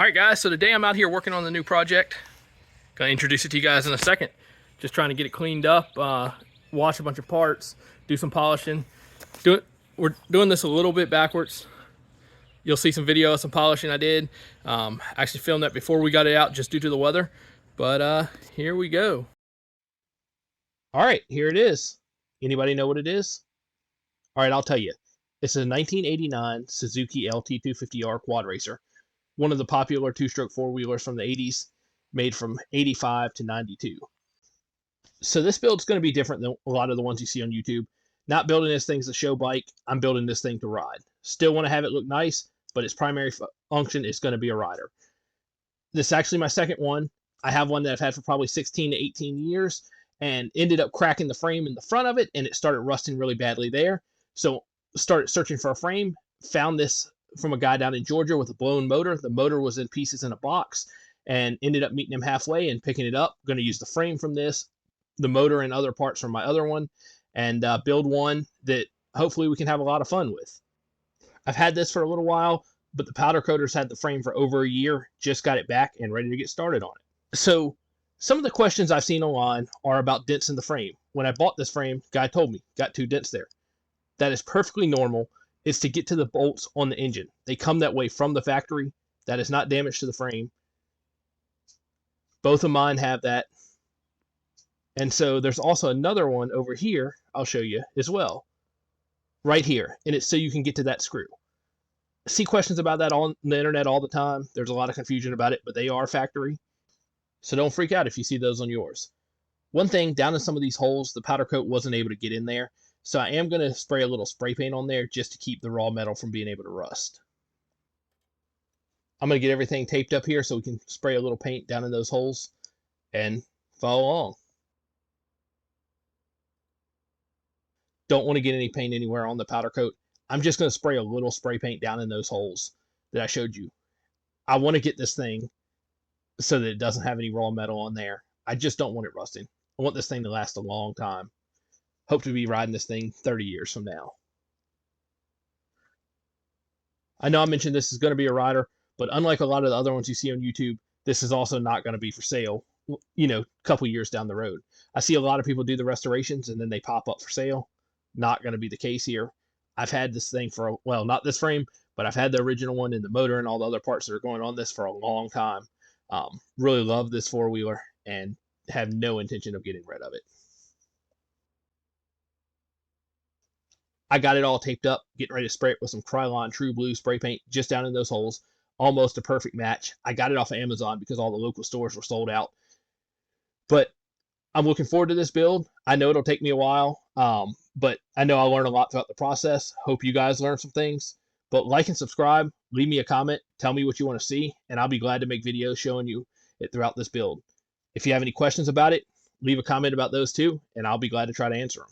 All right, guys, so today I'm out here working on the new project. Gonna introduce it to you guys in a second. Just trying to get it cleaned up, wash a bunch of parts, do some polishing. We're doing this a little bit backwards. You'll see some video of some polishing I did. Actually filmed that before we got it out just due to the weather. But here we go. All right, here it is. Anybody know what it is? All right, I'll tell you. It's a 1989 Suzuki LT250R Quadracer. One of the popular two-stroke four-wheelers from the 80s, made from 85 to 92. So this build's going to be different than a lot of the ones you see on YouTube. Not building this thing as a show bike, I'm building this thing to ride. Still want to have it look nice, but its primary function is going to be a rider. This is actually my second one. I have one that I've had for probably 16 to 18 years, and ended up cracking the frame in the front of it, and it started rusting really badly there. So started searching for a frame, found this from a guy down in Georgia with a blown motor. The motor was in pieces in a box, and ended up meeting him halfway and picking it up. Going to use the frame from this, the motor and other parts from my other one, and build one that hopefully we can have a lot of fun with. I've had this for a little while, but the powder coater's had the frame for over a year. Just got it back and ready to get started on it. So some of the questions I've seen online are about dents in the frame. When I bought this frame, guy told me, got 2 dents there. That is perfectly normal. It's to get to the bolts on the engine. They come that way from the factory. That is not damage to the frame. Both of mine have that. And so there's also another one over here, I'll show you as well. Right here. And it's so you can get to that screw. I see questions about that on the internet all the time. There's a lot of confusion about it, but they are factory. So don't freak out if you see those on yours. One thing, down in some of these holes, the powder coat wasn't able to get in there. So I am going to spray a little spray paint on there just to keep the raw metal from being able to rust. I'm going to get everything taped up here so we can spray a little paint down in those holes and follow along. Don't want to get any paint anywhere on the powder coat. I'm just going to spray a little spray paint down in those holes that I showed you. I want to get this thing so that it doesn't have any raw metal on there. I just don't want it rusting. I want this thing to last a long time. Hope to be riding this thing 30 years from now. I know I mentioned this is going to be a rider, but unlike a lot of the other ones you see on YouTube, this is also not going to be for sale, you know, a couple years down the road. I see a lot of people do the restorations and then they pop up for sale. Not going to be the case here. I've had this thing for, well, not this frame, but I've had the original one and the motor and all the other parts that are going on this for a long time. Really love this four-wheeler and have no intention of getting rid of it. I got it all taped up, getting ready to spray it with some Krylon True Blue spray paint just down in those holes. Almost a perfect match. I got it off of Amazon because all the local stores were sold out. But I'm looking forward to this build. I know it'll take me a while, but I know I'll learn a lot throughout the process. Hope you guys learn some things. But like and subscribe, leave me a comment, tell me what you want to see, and I'll be glad to make videos showing you it throughout this build. If you have any questions about it, leave a comment about those too, and I'll be glad to try to answer them.